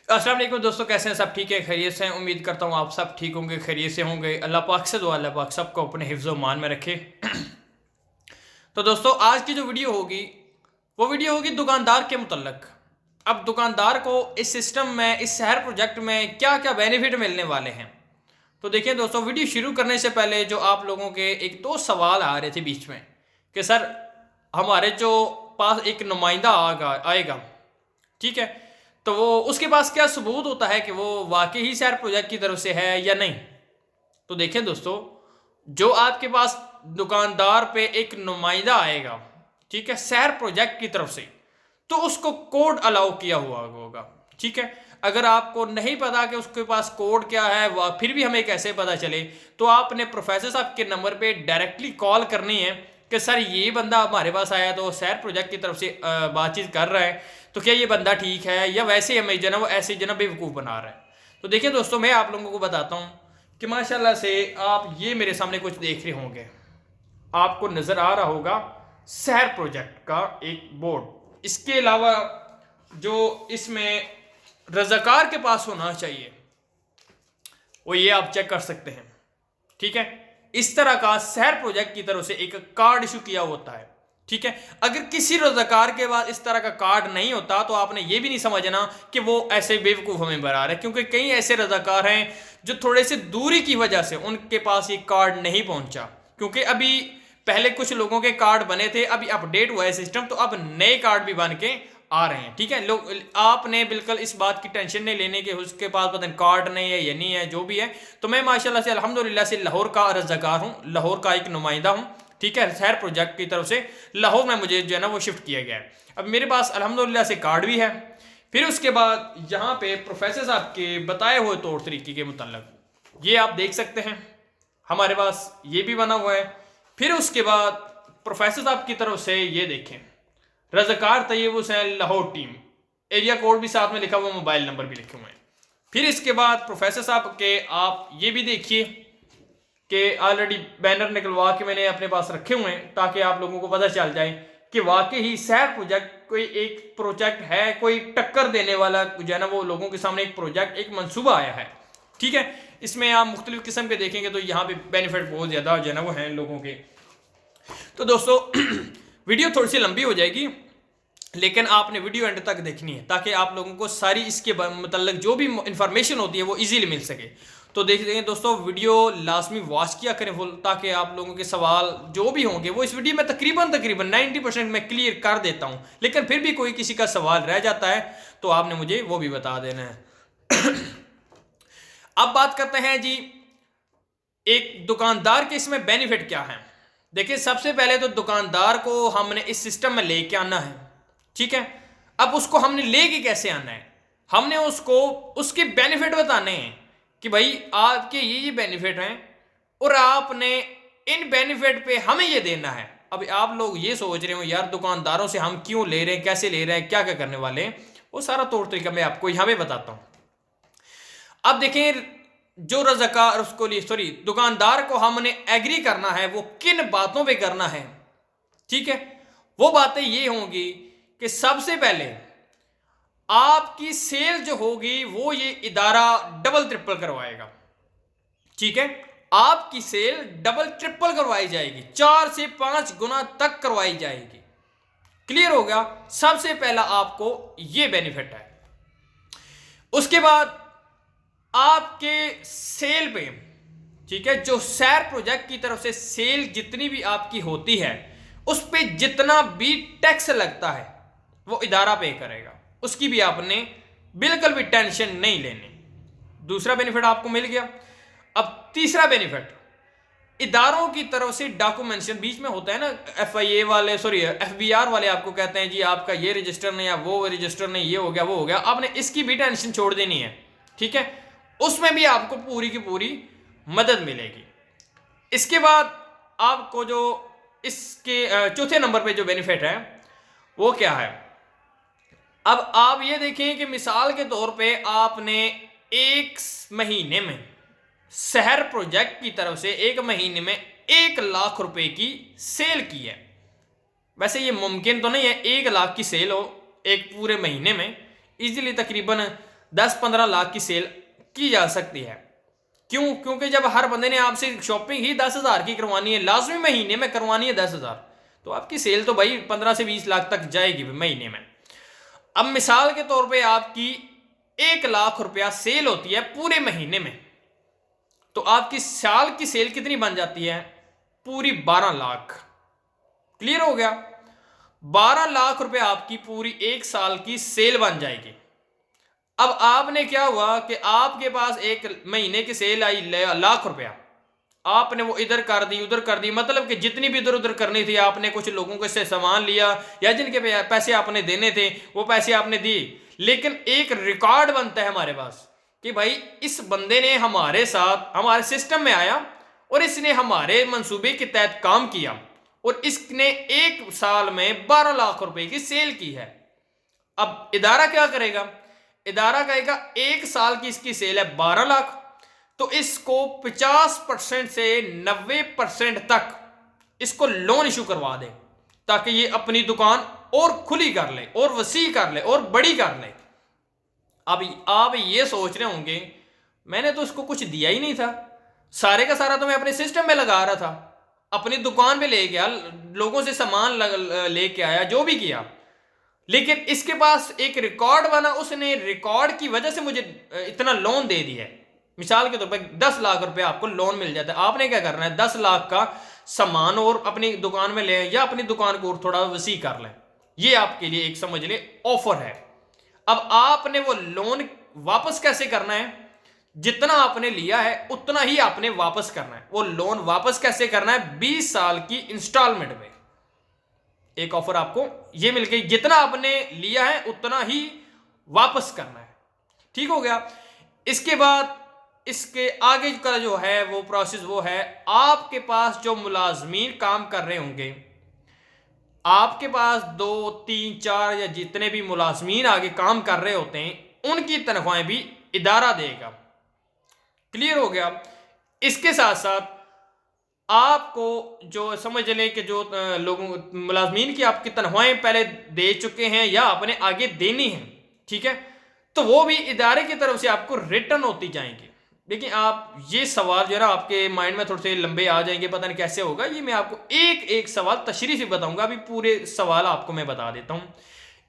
अस्सलाम वालेकुम दोस्तों, कैसे हैं? सब ठीक है, खैरियत से हैं। उम्मीद करता हूँ आप सब ठीक होंगे, खैरियत से होंगे। अल्लाह पाक से दुआ, अल्लाह पाक सबको अपने हिफ्ज़ मान में रखे। तो दोस्तों, आज की जो वीडियो होगी वो वीडियो होगी दुकानदार के मुतल्लक। अब दुकानदार को इस सिस्टम में, इस शहर प्रोजेक्ट में क्या क्या बेनिफिट मिलने वाले हैं। तो देखिए दोस्तों, वीडियो शुरू करने से पहले जो आप लोगों के एक दो सवाल आ रहे थे बीच में कि सर हमारे जो पास एक नुमाइंदा आएगा, ठीक है, तो वो उसके पास क्या सबूत होता है कि वो वाकई ही शहर प्रोजेक्ट की तरफ से है या नहीं। तो देखें दोस्तों, जो आपके पास दुकानदार पे एक नुमाइंदा आएगा, ठीक है, शहर प्रोजेक्ट की तरफ से, तो उसको कोड अलाउ किया हुआ होगा, ठीक है। अगर आपको नहीं पता कि उसके पास कोड क्या है, वह फिर भी हमें कैसे पता चले, तो आपने प्रोफेसर साहब के नंबर पे डायरेक्टली कॉल करनी है कि सर ये बंदा हमारे पास आया तो शहर प्रोजेक्ट की तरफ से बातचीत कर रहा है, तो क्या ये बंदा ठीक है या वैसे हमें जो है वो ऐसे जो है बेवकूफ़ बना रहा है। तो देखिए दोस्तों, मैं आप लोगों को बताता हूँ कि माशाल्लाह से आप ये मेरे सामने कुछ देख रहे होंगे, आपको नज़र आ रहा होगा शहर प्रोजेक्ट का एक बोर्ड। इसके अलावा जो इसमें रजाकार के पास होना चाहिए वो ये आप चेक कर सकते हैं, ठीक है। इस तरह का शहर प्रोजेक्ट की तरफ से एक कार्ड इशू किया होता है, ठीक है। अगर किसी रजाकार के पास इस तरह का कार्ड नहीं होता तो आपने ये भी नहीं समझना कि वो ऐसे बेवकूफ़ हमें बना रहे हैं, क्योंकि कई ऐसे रजाकार हैं जो थोड़े से दूरी की वजह से उनके पास ये कार्ड नहीं पहुंचा। क्योंकि अभी पहले कुछ लोगों के कार्ड बने थे, अभी अपडेट हुआ है सिस्टम, तो अब नए कार्ड भी बन के आ रहे हैं, ठीक है। लोग, आपने बिल्कुल इस बात की टेंशन नहीं लेने की उसके पास पता नहीं कार्ड नहीं है या नहीं है, जो भी है। तो मैं माशाल्लाह से अल्हम्दुलिल्लाह से लाहौर का रज़ाकार हूँ, लाहौर का एक नुमाइंदा हूँ, ठीक है। शहर प्रोजेक्ट की तरफ से लाहौर में मुझे जो है ना वो शिफ्ट किया गया है। अब मेरे पास अल्हम्दुलिल्लाह से कार्ड भी है। फिर उसके बाद यहाँ पे प्रोफेसर साहब के बताए हुए तौर तरीके के मुतल्लक ये आप देख सकते हैं, हमारे पास ये भी बना हुआ है। फिर उसके बाद प्रोफेसर साहब की तरफ से ये देखें, रज़ाकार Tayyab Hussain Lahore team, area code भी साथ में लिखा हुआ, मोबाइल नंबर भी लिखे हुए हैं। फिर इसके बाद प्रोफेसर साहब के आप ये भी देखिए कि ऑलरेडी बैनर निकलवा के मैंने अपने पास रखे हुए हैं, ताकि आप लोगों को पता चल जाए कि वाकई ही शहर प्रोजेक्ट कोई एक प्रोजेक्ट है, कोई टक्कर देने वाला जो है ना वो लोगों के सामने एक प्रोजेक्ट, एक मंसूबा आया है, ठीक है। इसमें आप मुख्तलिफ किस्म के देखेंगे तो यहाँ पे बेनिफिट बहुत ज़्यादा जो है ना वो हैं लोगों के। तो दोस्तों वीडियो थोड़ी सी लंबी हो जाएगी, लेकिन आपने वीडियो एंड तक देखनी है ताकि आप लोगों को सारी इसके मतलब जो भी इंफॉर्मेशन होती है वो इजीली मिल सके। तो देख लेंगे दोस्तों, वीडियो लाजमी वॉच किया करें फुल, ताकि आप लोगों के सवाल जो भी होंगे वो इस वीडियो में तकरीबन 90% मैं क्लियर कर देता हूं। लेकिन फिर भी कोई किसी का सवाल रह जाता है तो आपने मुझे वो भी बता देना है। अब बात करते हैं जी एक दुकानदार के इसमें बेनिफिट क्या है। देखिए, सबसे पहले तो दुकानदार को हमने इस सिस्टम में लेके आना है, ठीक है। अब उसको हमने लेके कैसे आना है, हमने उसको उसके बेनिफिट बताने हैं कि भाई आपके ये बेनिफिट हैं और आपने इन बेनिफिट पे हमें ये देना है। अब आप लोग ये सोच रहे हो यार दुकानदारों से हम क्यों ले रहे हैं, कैसे ले रहे हैं, क्या क्या करने वाले हैं, वो सारा तौर तरीका मैं आपको यहां पे बताता हूं। अब देखें, जो रज़ाकार उसको लिए सॉरी दुकानदार को हमने एग्री करना है वो किन बातों पे करना है, ठीक है। वो बातें ये होंगी कि सबसे पहले आपकी सेल जो होगी वो ये इदारा डबल ट्रिपल करवाएगा, ठीक है। आपकी सेल डबल ट्रिपल करवाई जाएगी, 4 से 5 गुना तक करवाई जाएगी। क्लियर हो गया? सबसे पहला आपको ये बेनिफिट है। उसके बाद आपके सेल पे, ठीक है, जो शहर प्रोजेक्ट की तरफ से सेल जितनी भी आपकी होती है उस पे जितना भी टैक्स लगता है वो इदारा पे करेगा, उसकी भी आपने बिल्कुल भी टेंशन नहीं लेनी। दूसरा बेनिफिट आपको मिल गया। अब तीसरा बेनिफिट, इदारों की तरफ से डॉक्यूमेंटेशन बीच में होता है ना, FIA वाले सॉरी FBR वाले आपको कहते हैं जी आपका ये रजिस्टर नहीं, या वो रजिस्टर नहीं, ये हो गया वो हो गया, आपने इसकी भी टेंशन छोड़ देनी है, ठीक है। उसमें भी आपको पूरी की पूरी मदद मिलेगी। इसके बाद आपको जो इसके चौथे नंबर पे जो बेनिफिट है वो क्या है। अब आप ये देखें कि मिसाल के तौर पे आपने एक महीने में शहर प्रोजेक्ट की तरफ से एक महीने में 1 लाख रुपए की सेल की है। वैसे ये मुमकिन तो नहीं है 1 लाख की सेल हो एक पूरे महीने में, इजीली तकरीबन 10-15 लाख की सेल की जा सकती है। क्यों? क्योंकि जब हर बंदे ने आपसे शॉपिंग ही 10,000 की करवानी है, लाजमी महीने में करवानी है 10,000, तो आपकी सेल तो भाई 15 से 20 लाख तक जाएगी महीने में। अब मिसाल के तौर पे आपकी 1 लाख रुपया सेल होती है पूरे महीने में, तो आपकी साल की सेल कितनी बन जाती है? पूरी 12 लाख। क्लियर हो गया? 12 लाख रुपए आपकी पूरी 1 साल की सेल बन जाएगी। अब आपने क्या हुआ कि आपके पास एक महीने की सेल आई लाख रुपया, आपने वो इधर कर दी उधर कर दी, मतलब कि जितनी भी इधर उधर करनी थी आपने, कुछ लोगों को इससे सामान लिया या जिनके पैसे आपने देने थे वो पैसे आपने दिए, लेकिन एक रिकॉर्ड बनता है हमारे पास कि भाई इस बंदे ने हमारे साथ हमारे सिस्टम में आया और इसने हमारे मंसूबे के तहत काम किया और इसने 1 साल में 12 लाख रुपए की सेल की है। अब इदारा क्या करेगा? इदारा कहेगा 1 साल की इसकी सेल है 12 लाख, तो इसको 50% से 90% तक इसको लोन इशू करवा दे, ताकि ये अपनी दुकान और खुली कर ले और वसी कर ले और बड़ी कर ले। अब आप ये सोच रहे होंगे मैंने तो इसको कुछ दिया ही नहीं था, सारे का सारा तो मैं अपने सिस्टम में लगा रहा था, अपनी दुकान पे ले गया, लोगों से सामान लेके आया, जो भी किया, लेकिन इसके पास एक रिकॉर्ड बना, उसने रिकॉर्ड की वजह से मुझे इतना लोन दे दिया है। मिसाल के तौर पर 10 लाख रुपए आपको लोन मिल जाता है, आपने क्या करना है 10 लाख का सामान और अपनी दुकान में ले या अपनी दुकान को और थोड़ा वसी कर लें। ये आपके लिए एक समझ ले ऑफर है। अब आपने वो लोन वापस कैसे करना है? जितना आपने लिया है उतना ही आपने वापस करना है। वो लोन वापस कैसे करना है? 20 साल की इंस्टॉलमेंट में। एक ऑफर आपको ये मिल गई, जितना आपने लिया है उतना ही वापस करना है। ठीक हो गया? इसके बाद इसके आगे का जो है वो प्रोसेस वो है, आपके पास जो मुलाजमीन काम कर रहे होंगे, आपके पास 2, 3, 4 या जितने भी मुलाजमीन आगे काम कर रहे होते हैं उनकी तनख्वाहें भी इदारा देगा। क्लियर हो गया? इसके साथ साथ आपको जो समझ लें कि जो लोगों मुलाजमीन की आपकी तनख्वाहें पहले दे चुके हैं या आपने आगे देनी है, ठीक है, तो वो भी इदारे की तरफ से आपको रिटर्न होती जाएंगी। देखिए आप ये सवाल जो है ना आपके माइंड में थोड़े से लंबे आ जाएंगे, पता नहीं कैसे होगा, ये मैं आपको एक एक सवाल तशरीह से बताऊंगा। अभी पूरे सवाल आपको मैं बता देता हूं।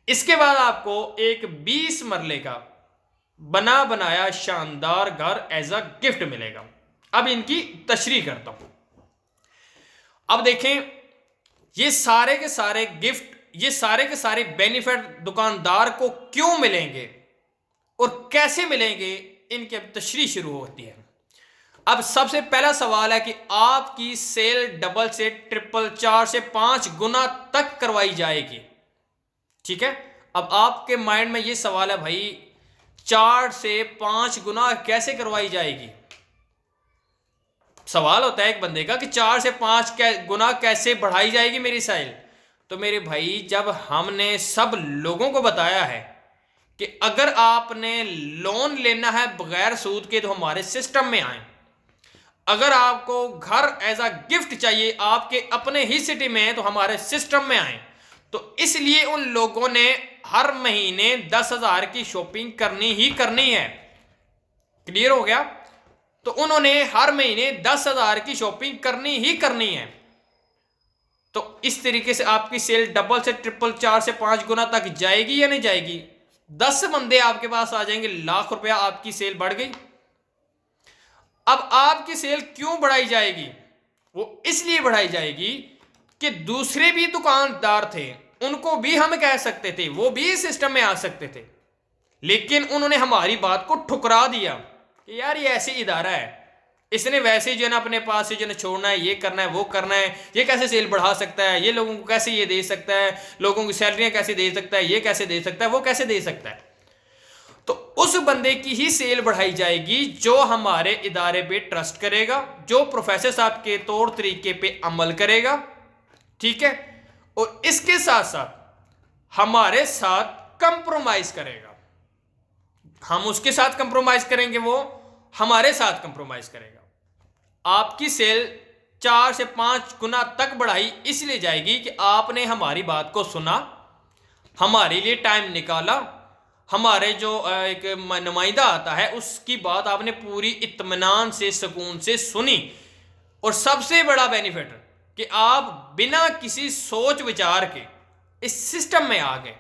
इसके बाद आपको एक 20 मरले का बना बनाया शानदार घर एज अ गिफ्ट मिलेगा। अब इनकी तशरीह करता हूं। अब देखें, ये सारे के सारे गिफ्ट, ये सारे के सारे बेनिफिट दुकानदार को क्यों मिलेंगे और कैसे मिलेंगे, इनकी अब तशरीह शुरू होती है। अब सबसे पहला सवाल है कि आपकी सेल डबल से ट्रिपल 4 से 5 गुना तक करवाई जाएगी। ठीक है? अब आपके माइंड में ये सवाल है भाई 4 से 5 गुना कैसे करवाई जाएगी? सवाल होता है एक बंदे का कि 4 से 5 गुना कैसे बढ़ाई जाएगी मेरी सेल। तो मेरे भाई जब हमने सब लोगों को बताया है कि अगर आपने लोन लेना है बगैर सूद के तो हमारे सिस्टम में आए, अगर आपको घर एज अ गिफ्ट चाहिए आपके अपने ही सिटी में है तो हमारे सिस्टम में आए, तो इसलिए उन लोगों ने हर महीने 10,000 की शॉपिंग करनी ही करनी है। क्लियर हो गया? तो उन्होंने हर महीने 10,000 की शॉपिंग करनी ही करनी है। तो इस तरीके से आपकी सेल डबल से ट्रिपल 4 से 5 गुना तक जाएगी या नहीं जाएगी? 10 बंदे आपके पास आ जाएंगे, लाख रुपया आपकी सेल बढ़ गई। अब आपकी सेल क्यों बढ़ाई जाएगी? वो इसलिए बढ़ाई जाएगी कि दूसरे भी दुकानदार थे, उनको भी हम कह सकते थे, वो भी सिस्टम में आ सकते थे, लेकिन उन्होंने हमारी बात को ठुकरा दिया कि यार ये ऐसी इदारा है, इसने वैसे ही जो है ना अपने पास से जो है छोड़ना है, ये करना है वो करना है, ये कैसे सेल बढ़ा सकता है, ये लोगों को कैसे ये दे सकता है, लोगों की सैलरियां कैसे दे सकता है, ये कैसे दे सकता है, वो कैसे दे सकता है। तो उस बंदे की ही सेल बढ़ाई जाएगी जो हमारे इदारे पे ट्रस्ट करेगा, जो प्रोफेसर साहब के तौर तरीके पे अमल करेगा। ठीक है? और इसके साथ साथ हमारे साथ कंप्रोमाइज करेगा। हम उसके साथ कंप्रोमाइज करेंगे, वो हमारे साथ कंप्रोमाइज करेगा। आपकी सेल 4 से 5 गुना तक बढ़ाई इसलिए जाएगी कि आपने हमारी बात को सुना, हमारे लिए टाइम निकाला, हमारे जो एक नुमाइंदा आता है उसकी बात आपने पूरी इत्मीनान से सुकून से सुनी, और सबसे बड़ा बेनिफिट कि आप बिना किसी सोच विचार के इस सिस्टम में आ गए,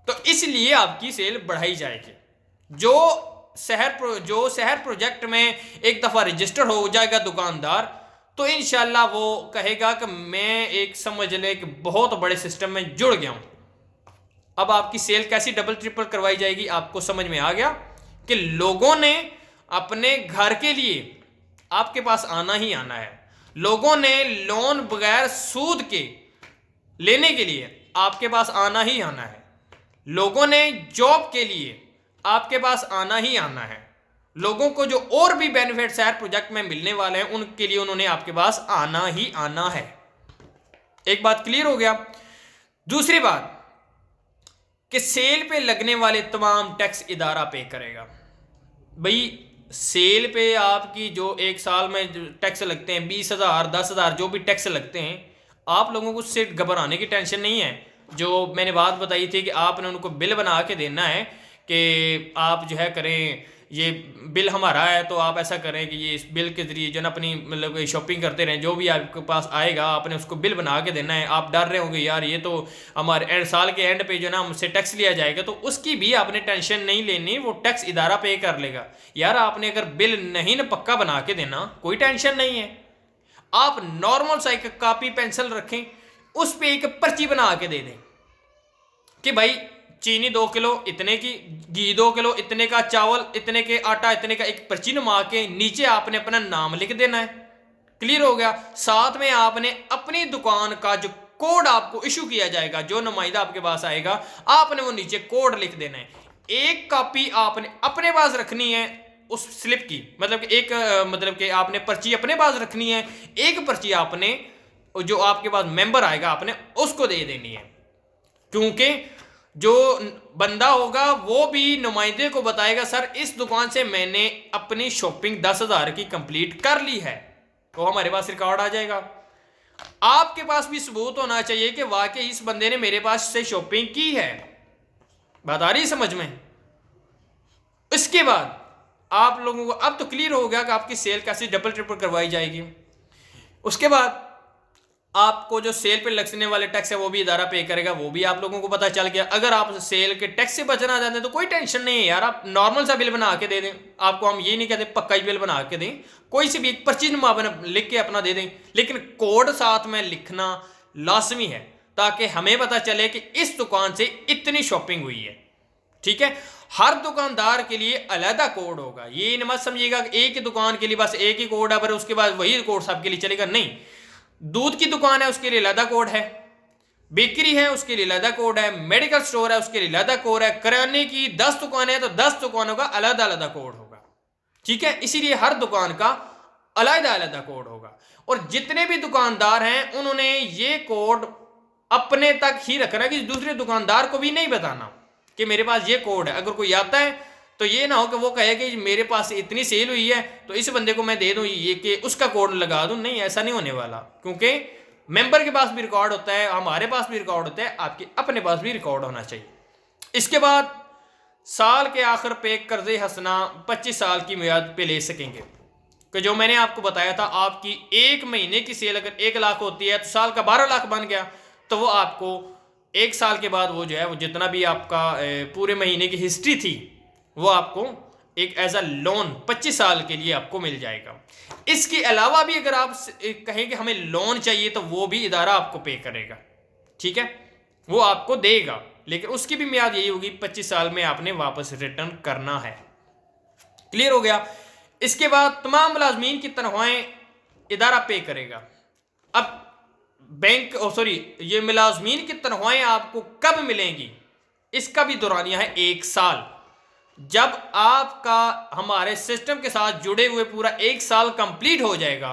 तो इसलिए आपकी सेल बढ़ाई जाएगी। जो शहर प्रोजेक्ट में एक दफ़ा रजिस्टर हो जाएगा दुकानदार, तो इंशाल्लाह वो कहेगा कि मैं एक समझ ले एक बहुत बड़े सिस्टम में जुड़ गया हूं। अब आपकी सेल कैसी डबल ट्रिपल करवाई जाएगी आपको समझ में आ गया कि लोगों ने अपने घर के लिए आपके पास आना ही आना है। लोगों ने लोन बगैर सूद के लेने के लिए आपके पास आना ही आना है। लोगों ने जॉब के लिए आपके पास आना ही आना है। लोगों को जो और भी बेनिफिट शहर प्रोजेक्ट में मिलने वाले हैं उनके लिए उन्होंने आपके पास आना ही आना है। एक बात क्लियर हो गया। दूसरी बात कि सेल पे लगने वाले तमाम टैक्स इदारा पे करेगा। भाई सेल पे आपकी जो एक साल में टैक्स लगते हैं 20,000 10,000 जो भी टैक्स लगते हैं, आप लोगों को उससे घबराने की टेंशन नहीं है। जो मैंने बात बताई थी कि आपने उनको बिल बना के देना है कि आप जो है करें, ये बिल हमारा है तो आप ऐसा करें कि ये इस बिल के ज़रिए जो ना अपनी मतलब शॉपिंग करते रहें। जो भी आपके पास आएगा आपने उसको बिल बना के देना है। आप डर रहे होंगे यार ये तो हमारे साल के एंड पे जो ना हमसे टैक्स लिया जाएगा, तो उसकी भी आपने टेंशन नहीं लेनी, वो टैक्स इदारा पे कर लेगा। यार आपने अगर बिल नहीं ना पक्का बना के देना कोई टेंशन नहीं है। आप नॉर्मल सा एक कॉपी पेंसिल रखें, उस पर एक पर्ची बना के दे दें कि भाई चीनी 2 किलो इतने की, घी 2 किलो इतने का, चावल इतने के, आटा इतने का, एक पर्ची नुमा के नीचे आपने अपना नाम लिख देना है। क्लियर हो गया। साथ में आपने अपनी दुकान का जो कोड आपको इशू किया जाएगा, जो नुमाइंदा आपके पास आएगा, आपने वो नीचे कोड लिख देना है। एक कॉपी आपने अपने पास रखनी है उस स्लिप की, मतलब कि आपने पर्ची अपने पास रखनी है। एक पर्ची आपने जो आपके पास मेंबर आएगा आपने उसको दे देनी है, क्योंकि जो बंदा होगा वो भी नुमाइंदे को बताएगा सर इस दुकान से मैंने अपनी शॉपिंग 10,000 की कंप्लीट कर ली है, तो हमारे पास रिकॉर्ड आ जाएगा। आपके पास भी सबूत होना चाहिए कि वाकई इस बंदे ने मेरे पास से शॉपिंग की है। बात आ रही समझ में। इसके बाद आप लोगों को अब तो क्लियर हो गया कि आपकी सेल कैसे डबल ट्रिपल करवाई जाएगी। उसके बाद आपको जो सेल पे लगने वाले टैक्स है वो भी इदारा पे करेगा, वो भी आप लोगों को पता चल गया। अगर आप सेल के टैक्स से बचना चाहते हैं तो कोई टेंशन नहीं है यार, आप नॉर्मल सा बिल बना के दे दें। आपको हम ये नहीं कहते पक्का ही बिल बना के दें, कोई सी भी एक पर्ची लिख के अपना दे दें, लेकिन कोड साथ में लिखना लाजमी है ताकि हमें पता चले कि इस दुकान से इतनी शॉपिंग हुई है। ठीक है, हर दुकानदार के लिए अलहदा कोड होगा। ये मत समझिएगा कि एक ही दुकान के लिए बस एक ही कोड है पर उसके बाद वही कोड सबके लिए चलेगा, नहीं। दूध की दुकान है उसके लिए अलहदा कोड है, बेकरी है उसके लिए अलहदा कोड है, मेडिकल स्टोर है उसके लिए अलहदा कोड है, किराने की 10 दुकानें हैं तो 10 दुकानों का अलहदा अलहदा कोड होगा। ठीक है, इसीलिए हर दुकान का अलहदा अलहदा कोड होगा। और जितने भी दुकानदार हैं उन्होंने ये कोड अपने तक ही रखना कि दूसरे दुकानदार को भी नहीं बताना कि मेरे पास ये कोड है। अगर कोई आता है तो ये ना हो कि वो कहे कि मेरे पास इतनी सेल हुई है तो इस बंदे को मैं दे दूं ये कि उसका कोड लगा दूं। नहीं, ऐसा नहीं होने वाला, क्योंकि मेंबर के पास भी रिकॉर्ड होता है, हमारे पास भी रिकॉर्ड होता है, आपके अपने पास भी रिकॉर्ड होना चाहिए। इसके बाद साल के आखिर पे कर्जे हंसना 25 साल की मियाद पे ले सकेंगे। कि जो मैंने आपको बताया था, आपकी एक महीने की सेल अगर 1 लाख होती है तो साल का 12 लाख बन गया, तो वो आपको 1 साल के बाद वो जो है वो जितना भी आपका पूरे महीने की हिस्ट्री थी वो आपको एक एज अ लोन 25 साल के लिए आपको मिल जाएगा। इसके अलावा भी अगर आप कहें कि हमें लोन चाहिए तो वो भी इदारा आपको पे करेगा। ठीक है, वो आपको देगा, लेकिन उसकी भी मियाद यही होगी 25 साल में आपने वापस रिटर्न करना है। क्लियर हो गया। इसके बाद तमाम मुलाजमीन की तनख्वाहें इदारा पे करेगा। अब ये मुलाजमीन की तनख्वाहें आपको कब मिलेंगी, इसका भी दौरानिया है 1 साल। जब आपका हमारे सिस्टम के साथ जुड़े हुए पूरा 1 साल कंप्लीट हो जाएगा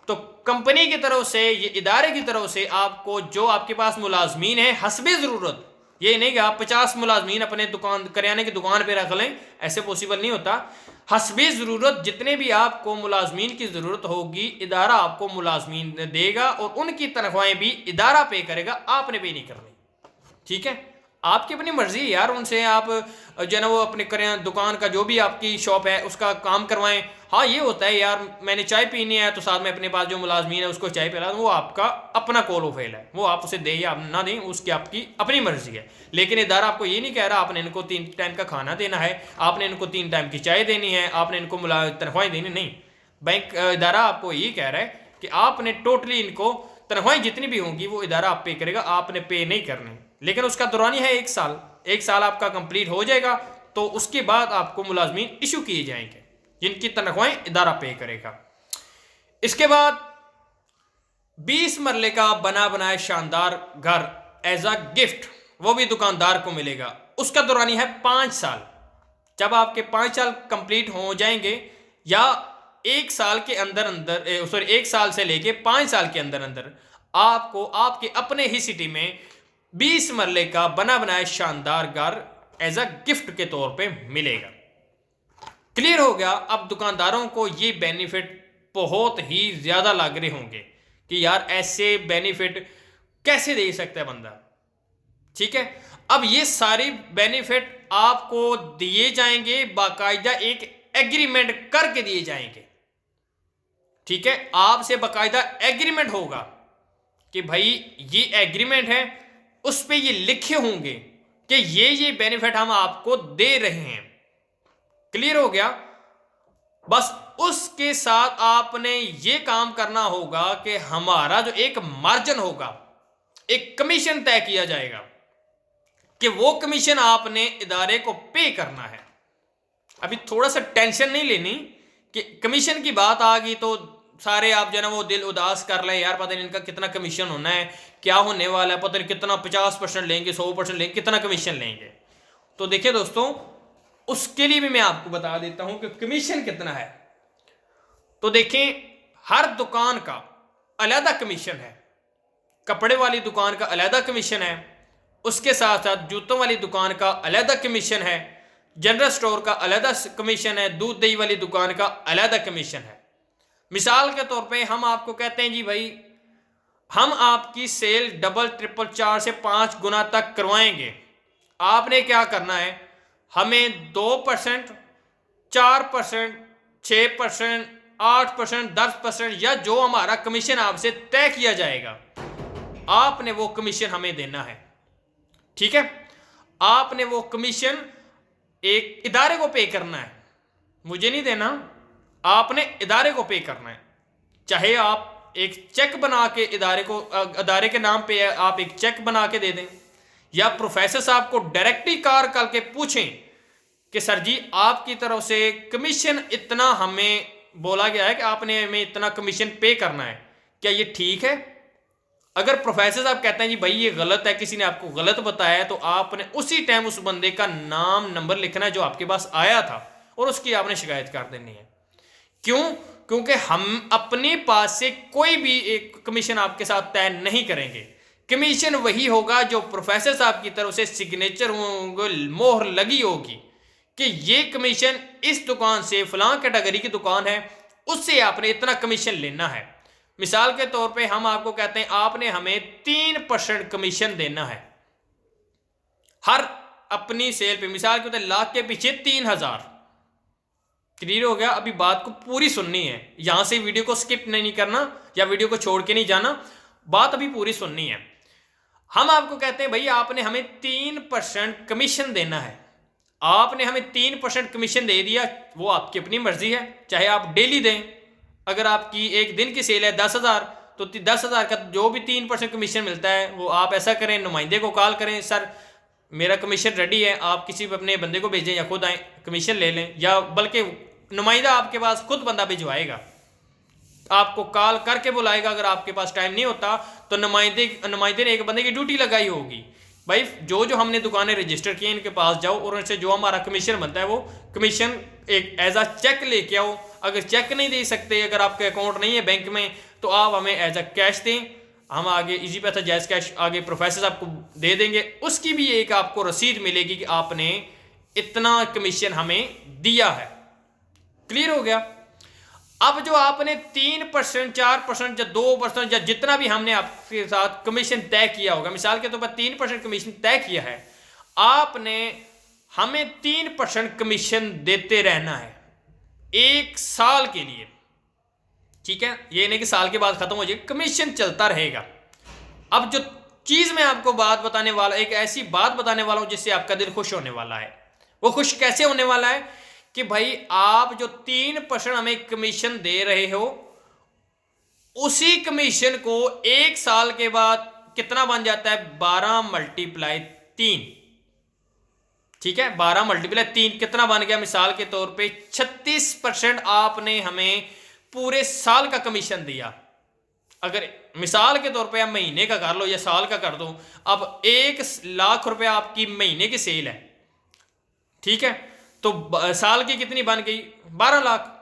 तो कंपनी की तरफ से, ये इदारे की तरफ से आपको जो आपके पास मुलाजमीन है हस्बे ज़रूरत, ये नहीं कि आप 50 मुलाजमीन अपने दुकान करियाने की दुकान पे रख लें, ऐसे पॉसिबल नहीं होता। हस्बे ज़रूरत जितने भी आपको मुलाजमीन की ज़रूरत होगी इदारा आपको मुलाजमीन देगा और उनकी तनख्वाहें भी इदारा पे करेगा, आपने पे नहीं करनी। ठीक है, आपकी अपनी मर्जी है यार, उनसे आप जो है ना वो अपने करें, दुकान का जो भी आपकी शॉप है उसका काम करवाएं। हाँ ये होता है यार, मैंने चाय पीनी है तो साथ में अपने पास जो मुलाजमीन है उसको चाय पिला, वो आपका अपना कॉल ऑफ फेल है, वो आप उसे दें या ना दें उसकी आपकी अपनी मर्जी है। लेकिन इदारा आपको ये नहीं कह रहा आपने इनको 3 टाइम का खाना देना है, आपने इनको 3 टाइम की चाय देनी है, आपने इनको तनख्वाहें देनी नहीं। बैंक इदारा आपको ये कह रहा है कि आपने टोटली इनको तनख्वाहें जितनी भी होंगी वो इदारा आप पे करेगा, आपने पे नहीं करनी। लेकिन उसका दौरानी है 1 साल, 1 साल आपका कंप्लीट हो जाएगा तो उसके बाद आपको मुलाजमीन इशू किए जाएंगे जिनकी तनख्वाहें इदारा पे करेगा। इसके बाद 20 मरले का बना बनाया शानदार घर एज अ गिफ्ट वो भी दुकानदार को मिलेगा, उसका दौरानी है 5 साल। जब आपके 5 साल कंप्लीट हो जाएंगे या 1 साल के अंदर अंदर सॉरी 1 साल से लेके 5 साल के अंदर अंदर आपको आपके अपने ही सिटी में 20 मरले का बना बनाया शानदार घर एज अ गिफ्ट के तौर पे मिलेगा। क्लियर हो गया। अब दुकानदारों को ये बेनिफिट बहुत ही ज्यादा लग रहे होंगे कि यार ऐसे बेनिफिट कैसे दे सकता है बंदा। ठीक है, अब ये सारी बेनिफिट आपको दिए जाएंगे, बाकायदा एक एग्रीमेंट करके दिए जाएंगे। ठीक है, आपसे बाकायदा एग्रीमेंट होगा कि भाई ये एग्रीमेंट है, उस पे ये लिखे होंगे कि ये बेनिफिट हम आपको दे रहे हैं। क्लियर हो गया। बस उसके साथ आपने ये काम करना होगा कि हमारा जो एक मार्जिन होगा, एक कमीशन तय किया जाएगा कि वो कमीशन आपने इदारे को पे करना है। अभी थोड़ा सा टेंशन नहीं लेनी कि कमीशन की बात आ गई तो सारे आप जो है ना वो दिल उदास कर लें, यार पता नहीं इनका कितना कमीशन होना है, क्या होने वाला है, पता नहीं कितना 50% लेंगे, 100% लेंगे, कितना कमीशन लेंगे। तो देखिए दोस्तों, उसके लिए भी मैं आपको बता देता हूं कि कमीशन कितना है। तो देखें, हर दुकान का अलग कमीशन है। कपड़े वाली दुकान का अलग कमीशन है, उसके साथ साथ जूतों वाली दुकान का अलग कमीशन है, जनरल स्टोर का अलग कमीशन है, दूध दही वाली दुकान का अलग कमीशन है। मिसाल के तौर पे हम आपको कहते हैं जी भाई हम आपकी सेल डबल ट्रिपल 4 से 5 गुना तक करवाएंगे। आपने क्या करना है, हमें 2%, 4%, 6%, 8%, 10% या जो हमारा कमीशन आपसे तय किया जाएगा, आपने वो कमीशन हमें देना है। ठीक है, आपने वो कमीशन एक इदारे को पे करना है, मुझे नहीं देना, आपने इदारे को पे करना है। चाहे आप एक चेक बना के इदारे के नाम पे आप एक चेक बना के दे दें, या प्रोफेसर साहब को डायरेक्टली कार करके पूछें कि सर जी आपकी तरफ से कमीशन इतना हमें बोला गया है कि आपने हमें इतना कमीशन पे करना है, क्या ये ठीक है? अगर प्रोफेसर साहब कहते हैं जी भाई ये गलत है, किसी ने आपको गलत बताया है, तो आपने उसी टाइम उस बंदे का नाम नंबर लिखना है जो आपके पास आया था और उसकी आपने शिकायत कर देनी है। क्यों? क्योंकि हम अपने पास से कोई भी एक कमीशन आपके साथ तय नहीं करेंगे। कमीशन वही होगा जो प्रोफेसर साहब की तरफ से सिग्नेचर होंगे, मोहर लगी होगी कि ये कमीशन इस दुकान से, फलां कैटेगरी की दुकान है, उससे आपने इतना कमीशन लेना है। मिसाल के तौर पे हम आपको कहते हैं आपने हमें 3% कमीशन देना है हर अपनी सेल पे। मिसाल के तौर लाख के पीछे 3000। क्लियर हो गया? अभी बात को पूरी सुननी है, यहां से वीडियो को स्किप नहीं करना या वीडियो को छोड़ के नहीं जाना, बात अभी पूरी सुननी है। हम आपको कहते हैं भाई आपने हमें 3% कमीशन देना है। आपने हमें 3% कमीशन दे दिया, वो आपकी अपनी मर्जी है, चाहे आप डेली दें। अगर आपकी एक दिन की सेल है 10,000 तो 10,000 का जो भी 3% कमीशन मिलता है वो आप ऐसा करें, नुमाइंदे को कॉल करें, सर मेरा कमीशन रेडी है, आप किसी अपने बंदे को भेजें या खुद आए कमीशन ले लें, या बल्कि नुमाइंदा आपके पास खुद बंदा भिजवाएगा, आपको कॉल करके बुलाएगा। अगर आपके पास टाइम नहीं होता तो नुमाइंदे ने एक बंदे की ड्यूटी लगाई होगी, भाई जो जो हमने दुकानें रजिस्टर की इनके पास जाओ और उनसे जो हमारा कमीशन बनता है वो कमीशन एक एज अ चेक लेके आओ। अगर चेक नहीं दे सकते, अगर आपके अकाउंट नहीं है बैंक में, तो आप हमें एज अ कैश दें, हम आगे इजी पैसा जायज़ कैश आगे प्रोफेसर आपको दे देंगे, उसकी भी एक आपको रसीद मिलेगी कि आपने इतना कमीशन हमें दिया है। क्लियर हो गया? अब जो आपने 3%, 4% या 2% या जितना भी हमने आपके साथ कमीशन तय किया होगा, मिसाल के तौर पर 3% कमीशन तय किया है, आपने हमें 3% कमीशन देते रहना है 1 साल के लिए, ठीक है। ये नहीं कि साल के बाद खत्म हो जाए, कमीशन चलता रहेगा। अब जो चीज मैं आपको बात बताने वाला, एक ऐसी बात बताने वाला हूं जिससे आपका दिल खुश होने वाला है। वो खुश कैसे होने वाला है कि भाई आप जो 3% हमें कमीशन दे रहे हो, उसी कमीशन को 1 साल के बाद कितना बन जाता है, 12 × 3, ठीक है। 12 × 3 कितना बन गया, मिसाल के तौर पे 36% आपने हमें पूरे साल का कमीशन दिया। अगर मिसाल के तौर पे आप महीने का कर लो या साल का कर दो, अब 1 लाख रुपया आपकी महीने की सेल है, ठीक है, तो साल की कितनी बन गई, 12 लाख।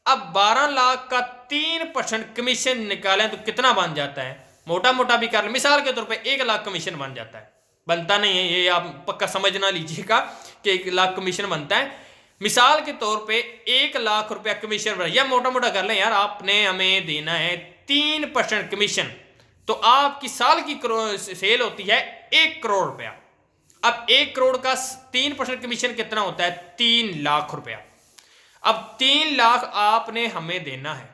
अब 12 लाख का 3% कमीशन निकालें तो कितना बन जाता है, मोटा मोटा भी कर ले, मिसाल के तौर पे 1 लाख कमीशन बन जाता है। बनता नहीं है, ये आप पक्का समझना लीजिएगा कि 1 लाख कमीशन बनता है। मिसाल के तौर पे 1 लाख रुपया कमीशन, या मोटा मोटा कर लें यार, आपने हमें देना है 3% कमीशन, तो आपकी साल की सेल होती है 1 करोड़ रुपया। अब 1 करोड़ का 3% कमीशन कितना होता है, 3 लाख रुपया। अब 3 लाख आपने हमें देना है,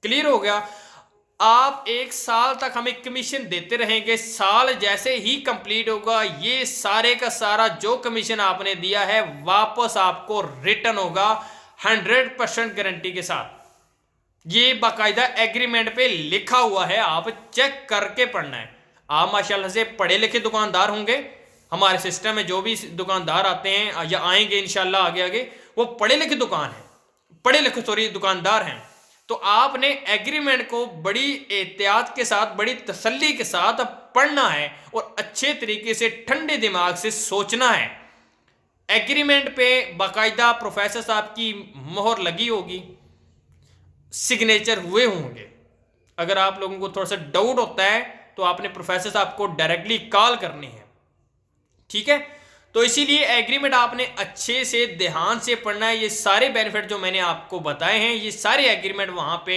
क्लियर हो गया। आप 1 साल तक हमें कमीशन देते रहेंगे, साल जैसे ही कंप्लीट होगा ये सारे का सारा जो कमीशन आपने दिया है वापस आपको रिटर्न होगा 100% गारंटी के साथ। ये बाकायदा एग्रीमेंट पे लिखा हुआ है, आप चेक करके पढ़ना है। आप माशाल्लाह से पढ़े लिखे दुकानदार होंगे, हमारे सिस्टम में जो भी दुकानदार आते हैं या आएंगे इंशाल्लाह आगे आगे, वो पढ़े लिखे दुकानदार हैं। तो आपने एग्रीमेंट को बड़ी एहतियात के साथ, बड़ी तसल्ली के साथ पढ़ना है और अच्छे तरीके से ठंडे दिमाग से सोचना है। एग्रीमेंट पे बाकायदा प्रोफेसर साहब की मोहर लगी होगी, सिग्नेचर हुए होंगे। अगर आप लोगों को थोड़ा सा डाउट होता है तो आपने प्रोफेसर साहब को डायरेक्टली कॉल करनी है, ठीक है। तो इसीलिए एग्रीमेंट आपने अच्छे से ध्यान से पढ़ना है। ये सारे बेनिफिट जो मैंने आपको बताए हैं, ये सारे एग्रीमेंट वहां पे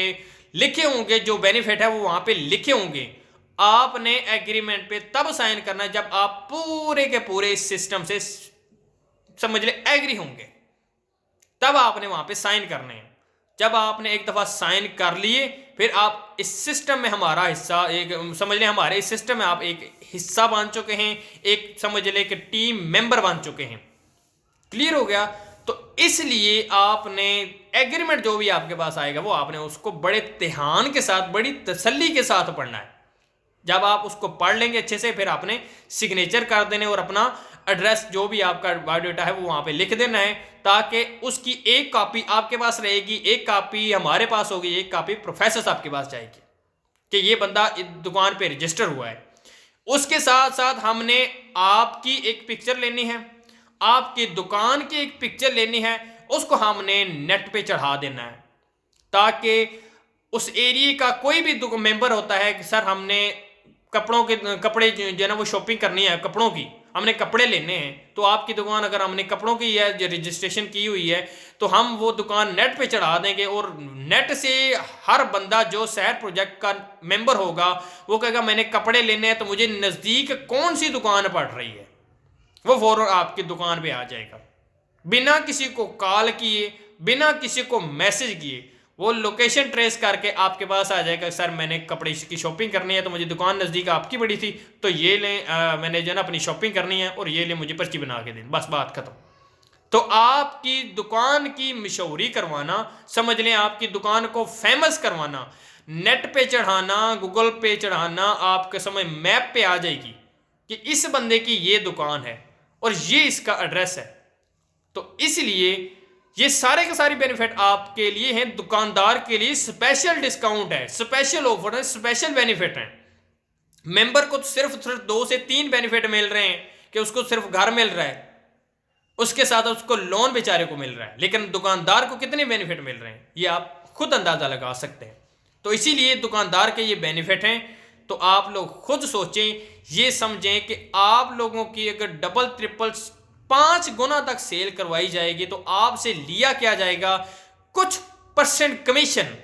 लिखे होंगे, जो बेनिफिट है वो वहां पे लिखे होंगे। आपने एग्रीमेंट पे तब साइन करना है जब आप पूरे के पूरे सिस्टम से समझ ले एग्री होंगे, तब आपने वहां पे साइन करने हैं। जब आपने एक दफा साइन कर लिए, फिर आप इस सिस्टम में हमारा हिस्सा, एक समझ लें हमारे इस सिस्टम में आप एक हिस्सा बन चुके हैं, एक समझ लें कि टीम मेंबर बन चुके हैं। क्लियर हो गया। तो इसलिए आपने एग्रीमेंट जो भी आपके पास आएगा वो आपने उसको बड़े ध्यान के साथ, बड़ी तसल्ली के साथ पढ़ना है। जब आप उसको पढ़ लेंगे अच्छे से, फिर आपने सिग्नेचर कर देने और अपना एड्रेस जो भी आपका बायोडाटा है वो वहां पे लिख देना है, ताकि उसकी एक कॉपी आपके पास रहेगी, एक कॉपी हमारे पास होगी, एक कॉपी प्रोफेसर साहब के पास जाएगी कि ये बंदा दुकान पे रजिस्टर हुआ है। उसके साथ साथ हमने आपकी एक पिक्चर लेनी है, आपकी दुकान की एक पिक्चर लेनी है, उसको हमने नेट पे चढ़ा देना है, ताकि उस एरिया का कोई भी मेंबर होता है कि सर हमने कपड़े जो है ना वो शॉपिंग करनी है, कपड़ों की हमने कपड़े लेने हैं, तो आपकी दुकान अगर हमने कपड़ों की है जो रजिस्ट्रेशन की हुई है, तो हम वो दुकान नेट पे चढ़ा देंगे और नेट से हर बंदा जो शहर प्रोजेक्ट का मेंबर होगा वो कहेगा मैंने कपड़े लेने हैं, तो मुझे नज़दीक कौन सी दुकान पड़ रही है, वो फौरन आपकी दुकान पे आ जाएगा, बिना किसी को कॉल किए, बिना किसी को मैसेज किए, वो लोकेशन ट्रेस करके आपके पास आ जाएगा। सर मैंने कपड़े की शॉपिंग करनी है, तो मुझे दुकान नज़दीक आपकी बड़ी थी, तो ये लें, मैंने जो ना अपनी शॉपिंग करनी है और ये ले, मुझे पर्ची बना के दें, बस बात खत्म। तो आपकी दुकान की मशहूरी करवाना, समझ लें आपकी दुकान को फेमस करवाना, नेट पे चढ़ाना, गूगल पे चढ़ाना, आपके समय मैप पे आ जाएगी कि इस बंदे की ये दुकान है और ये इसका एड्रेस है। तो इसलिए ये सारे के सारे बेनिफिट आपके लिए हैं, दुकानदार के लिए स्पेशल डिस्काउंट है, स्पेशल ऑफर है, स्पेशल बेनिफिट है। मेंबर को सिर्फ 2 से 3 बेनिफिट मिल रहे हैं कि उसको सिर्फ घर मिल रहा है, उसके साथ उसको लोन बेचारे को मिल रहा है, लेकिन दुकानदार को कितने बेनिफिट मिल रहे हैं ये आप खुद अंदाजा लगा सकते हैं। तो इसीलिए दुकानदार के ये बेनिफिट हैं। तो आप लोग खुद सोचें, ये समझें कि आप लोगों की अगर डबल ट्रिपल 5 गुना तक सेल करवाई जाएगी तो आपसे लिया क्या जाएगा, कुछ % कमीशन,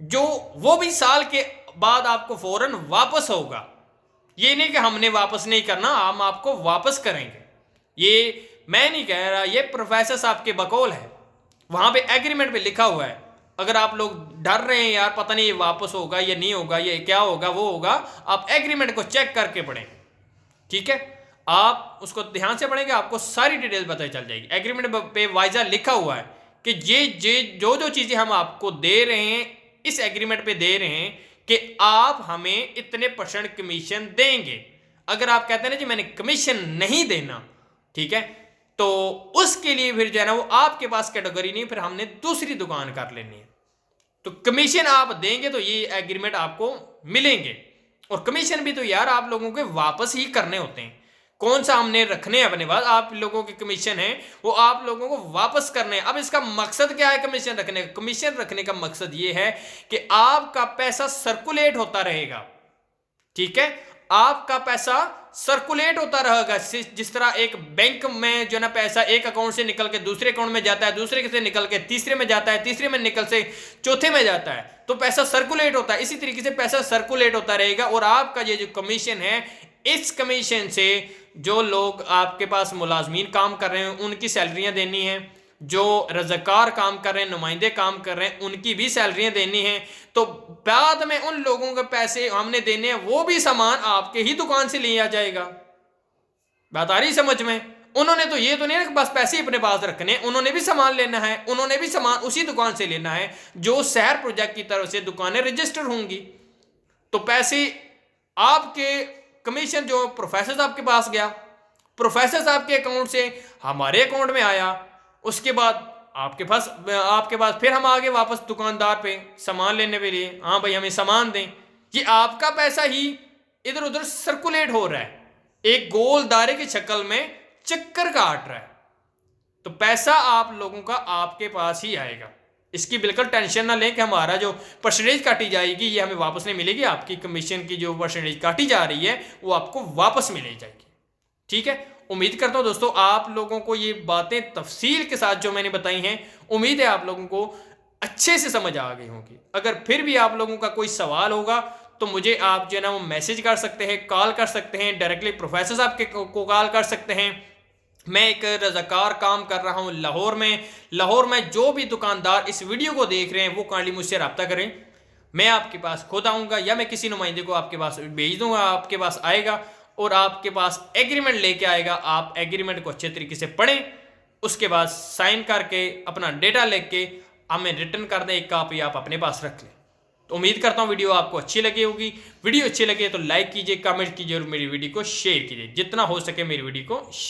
जो वो भी साल के बाद आपको फौरन वापस होगा। ये नहीं कि हमने वापस नहीं करना, हम आपको वापस करेंगे। ये मैं नहीं कह रहा, ये प्रोफेसर साहब के बकौल है, वहां पे एग्रीमेंट पे लिखा हुआ है। अगर आप लोग डर रहे हैं यार पता नहीं ये वापस होगा या नहीं होगा, ये क्या होगा वो होगा, आप एग्रीमेंट को चेक करके पढ़ें, ठीक है। आप उसको ध्यान से पढ़ेंगे, आपको सारी डिटेल पता चल जाएगी। एग्रीमेंट पे वाइजा लिखा हुआ है कि ये जो चीजें हम आपको दे रहे हैं, इस एग्रीमेंट पे दे रहे हैं कि आप हमें इतने % कमीशन देंगे। अगर आप कहते हैं ना जी मैंने कमीशन नहीं देना, ठीक है, तो उसके लिए फिर जो है ना वो आपके पास कैटेगरी नहीं, फिर हमने दूसरी दुकान कर लेनी है। तो कमीशन आप देंगे तो ये एग्रीमेंट आपको मिलेंगे, और कमीशन भी तो यार आप लोगों के वापस ही करने होते हैं। कौन सा हमने रखने हैं अपने पास, आप लोगों के कमीशन है वो आप लोगों को वापस करने हैं। अब इसका मकसद क्या है कमीशन रखने का? कमीशन रखने का मकसद ये है कि आपका पैसा सर्कुलेट होता रहेगा, ठीक है, आपका पैसा सर्कुलेट होता रहेगा। जिस तरह एक बैंक में जो ना पैसा एक अकाउंट से निकल के दूसरे अकाउंट में जाता है, दूसरे से निकल के तीसरे में जाता है, तीसरे में निकल से चौथे में जाता है, तो पैसा सर्कुलेट होता है। इसी तरीके से पैसा सर्कुलेट होता रहेगा। और आपका ये जो कमीशन है, इस कमीशन से जो लोग आपके पास मुलाजमीन काम कर रहे हैं उनकी सैलरियां देनी है, जो रज़ाकार काम कर रहे हैं, नुमाइंदे काम कर रहे हैं, उनकी भी सैलरियां देनी है। तो बाद में उन लोगों के पैसे हमने देने हैं, वो भी सामान आपके ही दुकान से लिया जाएगा। बात आ रही समझ में? उन्होंने तो ये तो नहीं है बस पैसे अपने पास रखने, उन्होंने भी सामान लेना है, उन्होंने भी सामान उसी दुकान से लेना है जो शहर प्रोजेक्ट की तरफ से दुकानें रजिस्टर होंगी। तो पैसे आपके कमीशन जो प्रोफेसर साहब के पास गया, प्रोफेसर साहब के अकाउंट से हमारे अकाउंट में आया, उसके बाद आपके पास फिर हम आगे वापस दुकानदार पे सामान लेने के लिए, हाँ भाई हमें सामान दें। ये आपका पैसा ही इधर उधर सर्कुलेट हो रहा है, एक गोल दायरे की शक्ल में चक्कर काट रहा है। तो पैसा आप लोगों का आपके पास ही आएगा, इसकी बिल्कुल टेंशन ना लें कि हमारा जो परसेंटेज काटी जाएगी ये हमें वापस नहीं मिलेगी। आपकी कमीशन की जो परसेंटेज काटी जा रही है वो आपको वापस मिल जाएगी, ठीक है। उम्मीद करता हूं दोस्तों आप लोगों को ये बातें तफसील के साथ जो मैंने बताई हैं, उम्मीद है आप लोगों को अच्छे से समझ आ गई होगी। अगर फिर भी आप लोगों का कोई सवाल होगा तो मुझे आप जो है ना वो मैसेज कर सकते हैं, कॉल कर सकते हैं, डायरेक्टली प्रोफेसर साहब को कॉल कर सकते हैं। मैं एक रज़ाकार काम कर रहा हूँ लाहौर में जो भी दुकानदार इस वीडियो को देख रहे हैं वो काइंडली मुझसे रब्ता करें। मैं आपके पास खुद आऊँगा या मैं किसी नुमाइंदे को आपके पास भेज दूंगा, आपके पास आएगा और आपके पास एग्रीमेंट लेके आएगा। आप एग्रीमेंट को अच्छे तरीके से पढ़ें, उसके बाद साइन करके अपना डेटा लेके हमें रिटर्न कर दें, एक कॉपी आप अपने पास रख लें। तो उम्मीद करता हूँ वीडियो आपको अच्छी लगी होगी। वीडियो अच्छी लगे तो लाइक कीजिए, कमेंट कीजिए और मेरी वीडियो को शेयर कीजिए, जितना हो सके मेरी वीडियो को शेयर